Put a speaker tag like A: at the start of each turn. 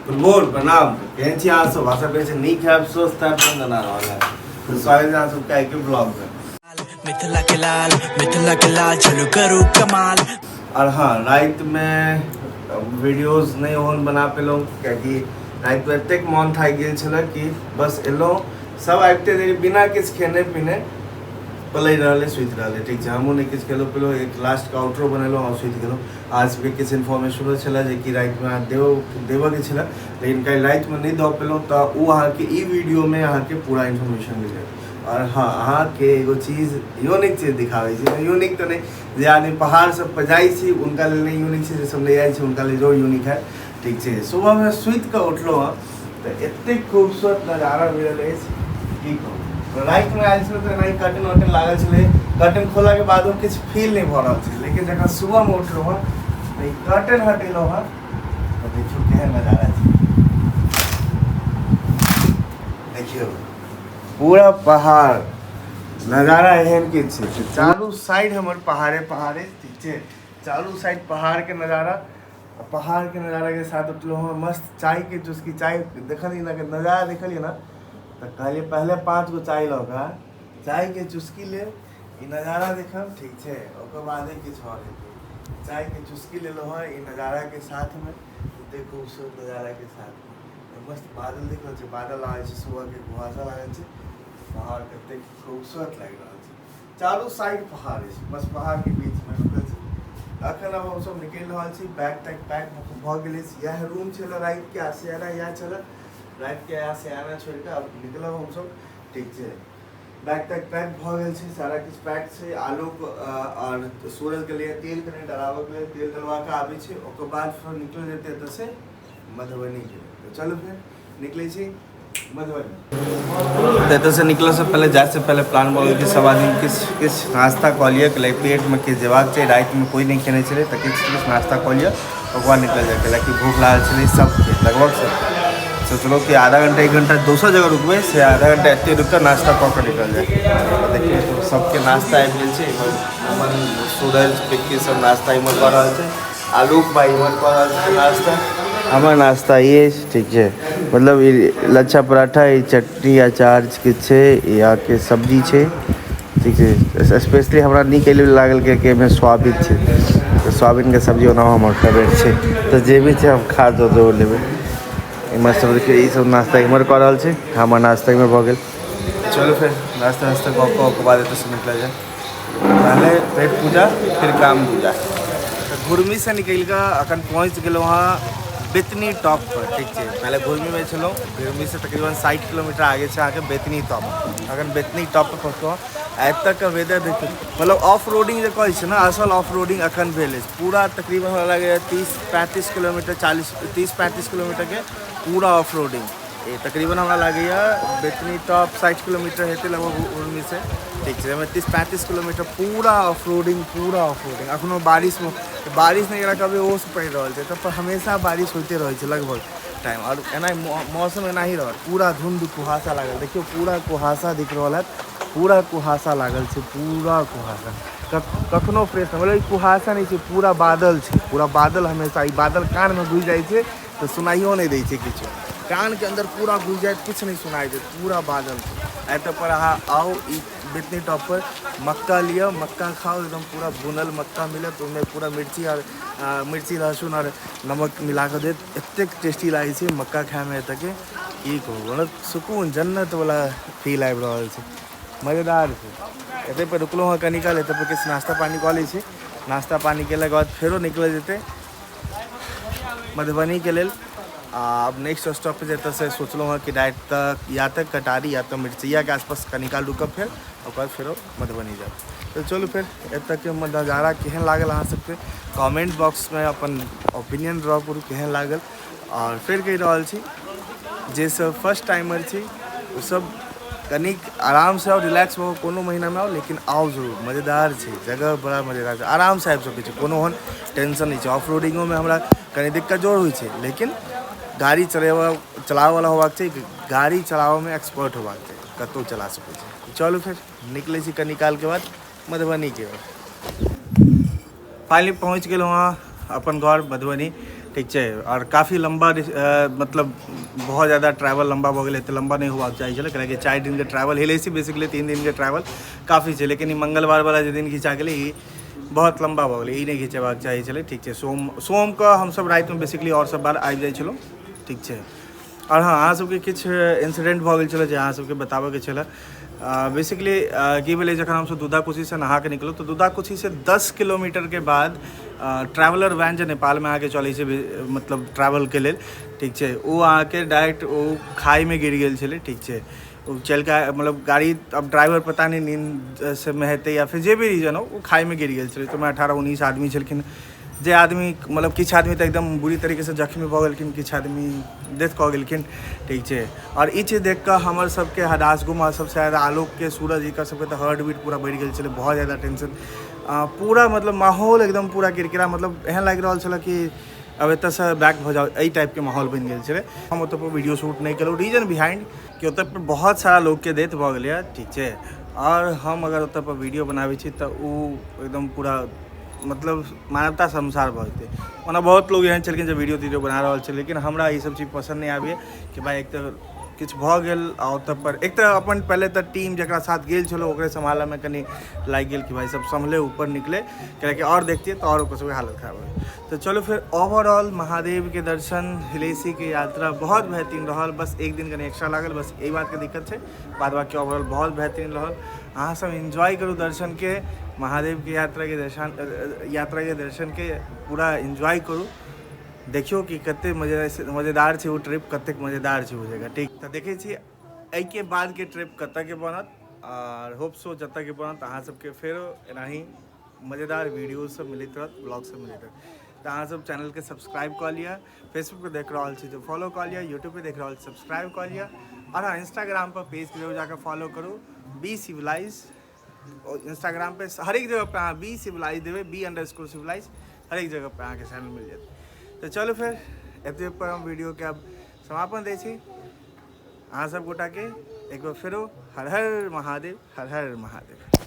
A: Football प्रणाम केहन छी अहाँ सब आशा करै छी नीक हैब स्वस्थ हैब तंदना रहल है स्वागत है अहाँ सबके आइ के ब्लॉग में।
B: मिथिला के लाल चलो करू कमाल।
A: और हाँ रात में वीडियोस नहीं ओहन बना पेलहुँ कियाकि रात में एतेक मन थाकि गेल छलै कि बस एलहुँ सब आबिते देरी बिना किछु खेने पीने पलि रहल सुति रहल ठीक छै। हमहूँ नहि किछु खेलहुँ पिलहुँ एक लास्ट आउटरो बनेलहुँ और सुति गेलहुँ। आज सबके किछु इन्फॉर्मेशनो छलै जे कि रातिमे अहाँ देबऽके छलै लेकिन काल्हि रातिमे नहि दऽ पेलहुँ तऽ ओ अहाँके ई वीडियोमे अहाँके पूरा इन्फॉर्मेशन मिल जायत। और हाँ अहाँके एगो चीज यूनिक चीज दिखाबै छी यूनिक तऽ नहि जे आदमी पहाड़ सब पर जाइ छी हुनका लेल नहि यूनिक छै जे सब नहि जाइ छै हुनका लेल जो यूनिक है ठीक छै। सुबहमे सुति कऽ उठलहुँ हँ तऽ एतेक खूबसूरत नजारा मिलल अछि की कहू। राति में आयल छलै तऽ एनाही कर्टन वर्टन लागल छलै कर्टन खोला के बाद किछु फील नहीं भऽ रहल छै लेकिन जखन सुबह में उठलहुँ हँ तऽ ई कर्टन हटेलहुँ हँ तऽ देखियौ केहन नजारा छै। देखियौ पूरा पहाड़ नजारा एहन के छै चारू साइड हमर पहाड़े ठीक छै। चारू साइड पहाड़ के नजारा के साथ उठलहुँ हँ मस्त चाय के चुस्की चाय देखलियै ना नजारा देखलियै ना तो कहलिए पहले 5 गो चाय लऽ कऽ चाय के चुस्की ले ई नज़ारा देखब ठीक है ओकर बादे किछु और हेतै। चाय के चुस्की लेलहुँ हँ ई नज़ारा के साथ में एतेक खूबसूरत नज़ारा के साथ में मस्त बादल देख रहल छै बादल लागल छै सुबह के कुहासा लागल छै पहाड़ कतेक खूबसूरत लागि रहल छै चारू साइड पहाड़ अछि बस पहाड़ के बीच में रुकल छै। अखन अब हमसब निकलि रहल छी बैग तैग पैक भऽ गेल अछि इएह रूम छलै राति के आसियाना इएह छलै रात के आसियाना छोड़ के अब निकलब हम सब ठीक छै। बैग तैग पैक भऽ गेल छै सारा किछु पैक छै आलू और सूरज के लिए तेल कनि डलाबऽ के लिए तेल डलवा के आबै छै ओकर बाद फिर निकल जेतै एतऽ से मधुबनी के तो चलो फिर निकलै छी मधुबनी। एतऽ से निकलऽ से पहले जाए से पहले प्लान बनल कि सब आदमी किछु नाश्ता कऽ लिअ कि पेट में किछु जेबाक छै राति में कोई नहीं खेने छलै तऽ किछु नाश्ता कऽ लिअ ओकर बाद निकल जाए कैलाकि भूख लागल छलै सबके लगभग सबके सोचलो कि आधा घंटा 1 घंटा दोसर जगह रुकबै से आधा घंटा एते रुक कर नाश्ता कऽ के निकल जाए। देखिए तो सबके नाश्ता आबि गेल छै हमर सूरज पिक्की सब नाश्ता इमहर कऽ रहल छै आलोक भाई इमहर कऽ रहल छै नाश्ता हमर नाश्ता ये ठीक है मतलब लच्छा पराठा चटनी अचार के छै या के सब्जी छै ठीक है। स्पेशली हमरा नीक लागल कि सोयाबीन छै तऽ सोयाबीन के सब्जी ओना हमर फेवरेट छै तऽ जे भी छै हम खा जरूर लेबै। इमहर सब देखिए ई सब नाश्ता इमहर कऽ रहल छै हमर नाश्ता इमहर भऽ गेल। चलो फिर नाश्ता वास्ता कऽ के ओकर बाद एतऽ से निकल जाए पहले पेट पूजा फिर काम दूजा। घुर्मी से निकल कऽ अखन पहुँच गेलहुँ हँ बेतनी टॉप पर ठीक छै। पहले घुर्मी में छलहुँ घुर्मी से तकरीबन 60 किलोमीटर आगे छै अहाँके बेतनी टॉप अखन बेतनी टॉप पर पहुँचलहुँ एतऽ के वेदर देखियौ मतलब ऑफ रोडिंग जे कहै छै ने असल ऑफ रोडिंग अखन भेल अछि पूरा तकरीबन हमरा लगैए 30-35 किलोमीटर 30-35 किलोमीटर के पूरा ऑफ रोडिंग तकरीबन हमरा लगैए बेतनी टॉप 60 किलोमीटर हेतै लगभग उर्मी से ठीक छै। 30-35 किलोमीटर पूरा ऑफ रोडिंग अखनो बारिश नहीं एकरा कभी ओस पड़ि रहल छै तऽ हमेशा बारिश होते रहै छै लगभग टाइम और एना मौसम एना ही रहत पूरा धुंध कुहासा लागल देखियो पूरा कुहासा दिख रहल है पूरा कुहासा लागल छै पूरा कुहासा कखनो फ्रेश मतलब कुहासा नहीं छै पूरा बादल छै पूरा बादल हमेशा ई बादल कान में घुसि जाइ छै तऽ सुनाइयो नहीं दै छै किछु कान के अंदर पूरा घुस जाए कुछ नहीं सुनाई दे पूरा बादल छै। एतऽ पर अहाँ आओ ई बेतनी टॉप पर मक्का लियो मक्का खाओ एकदम पूरा भुनल मक्का मिलत उसमें पूरा मिर्ची लहसुन और नमक मिला के देत एतेक टेस्टी लागे छै मक्का खाए में एतऽ के की कहू मतलब सुकून जन्नत वाला फील आबि रहल छै मजेदार छै। एतऽ पर रुकलहुँ हँ कनि काल एतऽ पर किछु नाश्ता पानी कऽ लै छी नाश्ता पानी केलाके बाद फेरो निकल जेतै मधुबनी के लेल। अब नेक्स्ट स्टॉपेज एतऽ से सोचलहुँ हँ कि डायरेक्ट तक या तऽ कटारी या तऽ मिर्चिया के आसपास कनि काल रुकब फेर ओकर बाद फेरो मधुबनी जायब। तो चलू फिर एतऽ के नजारा केहन लागल अहाँ सबके कमेंट बॉक्स में अपन ओपिनियन ड्रॉ करू केहन लागल और फिर कहि रहल छी जे सब फर्स्ट टाइमर छी ओ सब कनिक आराम से आओ रिलैक्स हो कोनो महीना में आओ लेकिन आओ जरूर मजेदार छै जगह बड़ा मजेदार छै आराम से आबि सकै छी कोनो ओहन टेंशन नहीं छै। ऑफ रोडिंगो में हमरा कनि दिक्कत जरूर होइ छै लेकिन गाड़ी चलाबऽ वाला होबाक चाहिए गाड़ी चलाबऽ में एक्सपर्ट होबाक चाहिए कतौ चला सकै छै। चलू फिर निकलै छी कनि काल के बाद मधुबनी के फाइनली पहुँच गेलहुँ हँ अपन घर मधुबनी ठीक है। और काफ़ी लंबा मतलब बहुत ज़्यादा ट्रैवल लंबा हो गए तो लंबा नहीं हुआ चाहिए चले क्या 4 दिन के ट्रैवल हिले से बेसिकली 3 दिन के ट्रैवल काफ़ी है, लेकिन मंगलवार वाला जो दिन खींचा के लिए बहुत लंबा हो गए, नहीं खींचेबाक चाहिए चले। ठीक है। सोम का हम सब रात में बेसिकली और सब बार आबि जाइ छलहुँ। ठीक है। और हाँ अहाँ सबके किछु इंसिडेंट भऽ गेल छलै जे अहाँ सबके बताबैके छलै। बेसिकली की भेलै जखन हमसब दूधाकुशी से नहा के निकलहुँ तो दूधाकुशी से 10 किलोमीटर के बाद ट्रैवलर वैन जो नेपाल में आके चलै छै मतलब ट्रैवल के लेल, ठीक है, वो आके डायरेक्ट वो खाई में गिर गेल छलै। ठीक है। वो चल के मतलब गाड़ी अब ड्राइवर पता नहीं नींद से में हेतै या फिर जे भी रीजन हो वो खाई में गिर गेल छलै। तो 18-19 आदमी छलखिन, जे आदमी मतलब किछु आदमी तो एकदम बुरी तरीके से जख्मी भऽ गेलखिन, किछु आदमी डेथ कऽ गेलखिन। ठीक है। और ई चीज देख कऽ हमर सबके हदास गुमा सबसे ज़्यादा आलोक के सूरज का सबके तो हार्ट बीट पूरा बढ़ि गेल छलै, बहुत ज़्यादा टेंशन पूरा मतलब माहौल एकदम पूरा किरकिरा, मतलब एहन लागि रहल छलै कि अब एतऽ से बैक भऽ जाओ, एहि टाइप के माहौल बनि गेल छलै। हम ओतऽ पर वीडियो शूट नहीं केलहुँ, रीजन बिहाइंड कि ओतऽ पर बहुत सारा लोग के डेथ भऽ गेलै। ठीक है। और हम अगर ओतऽ पर वीडियो बनाबै छी तऽ ओ एकदम पूरा मतलब मानवता से अनुसार भऽ जेतै। ओना बहुत लोग एहन छलखिन जे वीडियो तीडियो बना रहल छै, लेकिन हमरा ई सब चीज पसंद नहीं आबैए कि भाई एक तऽ किछु भऽ गेल आ ओतऽ पर एक तऽ अपन पहले तऽ टीम जकरा साथ गेल छलो ओकरे संभालऽ में कनी लागि गेल कि भाई सब संभले ऊपर निकले, कियाकि और देखतिए तो और ओकर सबके हालत खराब हो। तो चलो फिर ओवरऑल महादेव के दर्शन हिलेसी के यात्रा बहुत बेहतरीन रहल। बस एक दिन कनी एक्स्ट्रा लागल, बस यही बात के दिक्कत है, बाद बाकी ओवरऑल बहुत बेहतरीन रहल। अहाँ सब एंजॉय करू दर्शन के, महादेव के यात्रा के दर्शन के पूरा एंजॉय करू, देखियो कि कते मजेदार छै वो ट्रिप, कतेक मजेदार छै वो जगह। ठीक तो देखे छी एहि के बाद के ट्रिप कतऽ के बनत, और होप सो जतऽ के बनत अहाँ सबके फेरो एनाही मजेदार वीडियो सब मिलैत रहत, ब्लॉग सब मिलैत रहत। तो अहाँ सब चैनल के सब्सक्राइब कऽ लिअ, फेसबुक पे देख रहल छी तो फॉलो कऽ लिअ, यूट्यूब पे देख रहल छी सब्सक्राइब कऽ लिअ, और हाँ इंस्टाग्राम पर पेज के जरूर जाकर फॉलो करू, बी सिविलाइज। और इंस्टाग्राम पे हर एक जगह पे अहाँ बी सिविलाइज देवे, B_civilized, हर एक जगह पे अहाँ के चैनल मिल जाए। तो चलो फिर एते पर हम वीडियो के अब समापन दै छी। अहाँ सब गोटा के एक बार फेरो हर हर महादेव, हर हर महादेव।